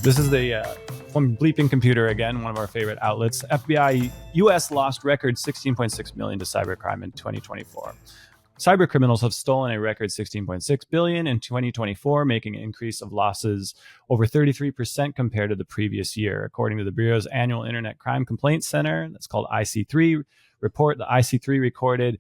This is the from Bleeping Computer again, one of our favorite outlets. FBI U.S. lost record $16.6 million to cybercrime in 2024. Cybercriminals have stolen a record $16.6 billion in 2024, making an increase of losses over 33% compared to the previous year. According to the Bureau's annual Internet Crime Complaints Center, that's called IC3 report, the IC3 recorded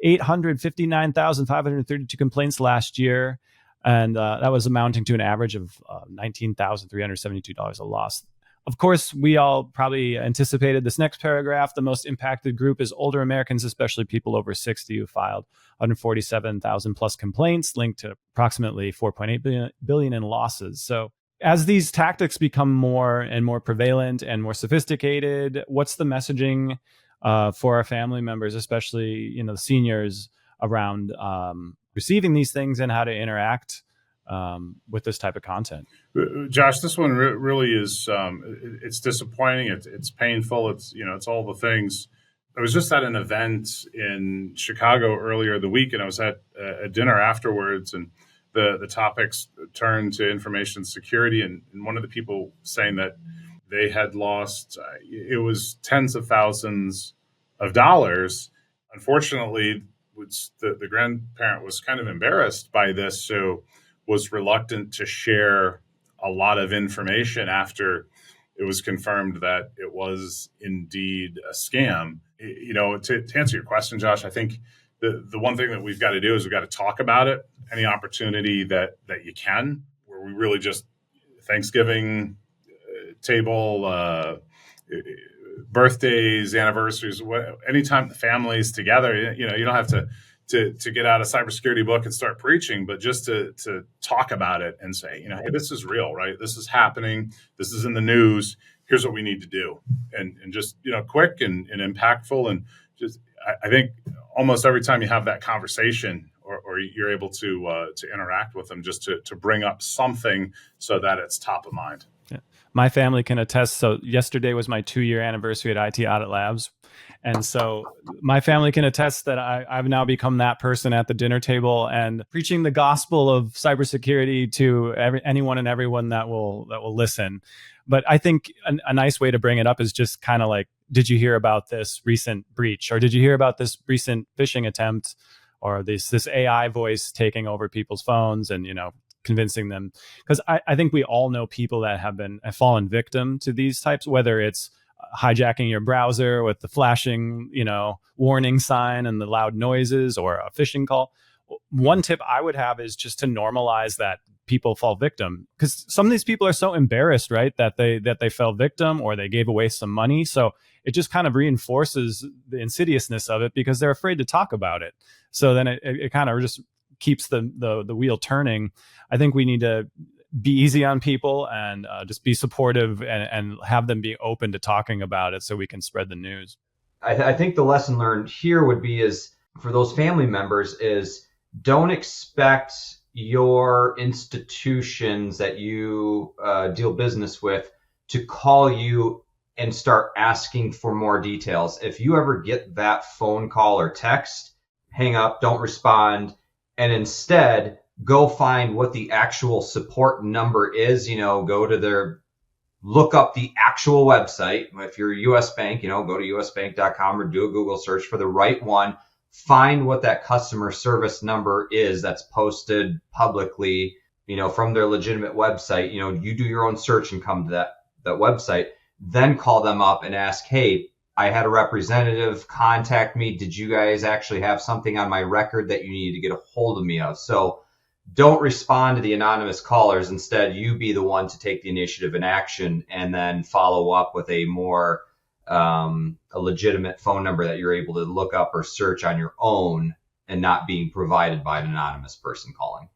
859,532 complaints last year. And that was amounting to an average of $19,372 a loss. Of course, we all probably anticipated this next paragraph. The most impacted group is older Americans, especially people over 60 who filed 147,000 plus complaints linked to approximately $4.8 billion in losses. So as these tactics become more and more prevalent and more sophisticated, what's the messaging for our family members, especially seniors, around receiving these things and how to interact with this type of content? Josh, this one really is, it's disappointing. It's painful. It's all the things. I was just at an event in Chicago earlier the week, and I was at a dinner afterwards, and the topics turned to information security. And one of the people saying that they had lost, it was tens of thousands of dollars. Unfortunately, the grandparent was kind of embarrassed by this, so was reluctant to share a lot of information after it was confirmed that it was indeed a scam. To answer your question, Josh, I think the one thing that we've got to do is we've got to talk about it. Any opportunity that you can, where we really just Thanksgiving table, birthdays, anniversaries, anytime the family's together, you don't have to get out a cybersecurity book and start preaching, but just to talk about it and say, hey, this is real, right? This is happening. This is in the news. Here's what we need to do. And just, quick and impactful. And just, I think almost every time you have that conversation or you're able to interact with them, just to bring up something so that it's top of mind. Yeah. My family can attest. So yesterday was my 2-year anniversary at IT Audit Labs. And so my family can attest that I've now become that person at the dinner table and preaching the gospel of cybersecurity to anyone and everyone that will listen. But I think a nice way to bring it up is just kind of like, did you hear about this recent breach? Or did you hear about this recent phishing attempt? Or this AI voice taking over people's phones and, convincing them? Because I think we all know people that have fallen victim to these types, whether it's hijacking your browser with the flashing, warning sign and the loud noises, or a phishing call. One tip I would have is just to normalize that people fall victim, because some of these people are so embarrassed, right, that they fell victim or they gave away some money. So it just kind of reinforces the insidiousness of it because they're afraid to talk about it. So then it kind of just keeps the wheel turning. I think we need to be easy on people and just be supportive and have them be open to talking about it so we can spread the news. I think the lesson learned here would be is for those family members is don't expect your institutions that you deal business with to call you and start asking for more details. If you ever get that phone call or text, hang up, don't respond, and instead go find what the actual support number is, go to look up the actual website. If you're a US bank, go to usbank.com or do a Google search for the right one. Find what that customer service number is that's posted publicly, from their legitimate website. You do your own search and come to that website, then call them up and ask, hey, I had a representative contact me. Did you guys actually have something on my record that you needed to get a hold of me of? So don't respond to the anonymous callers. Instead, you be the one to take the initiative and action and then follow up with a more a legitimate phone number that you're able to look up or search on your own and not being provided by an anonymous person calling.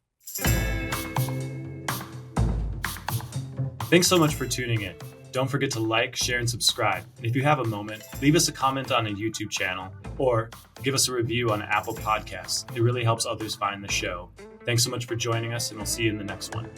Thanks so much for tuning in. Don't forget to like, share, and subscribe. And if you have a moment, leave us a comment on a YouTube channel or give us a review on Apple Podcasts. It really helps others find the show. Thanks so much for joining us, and we'll see you in the next one.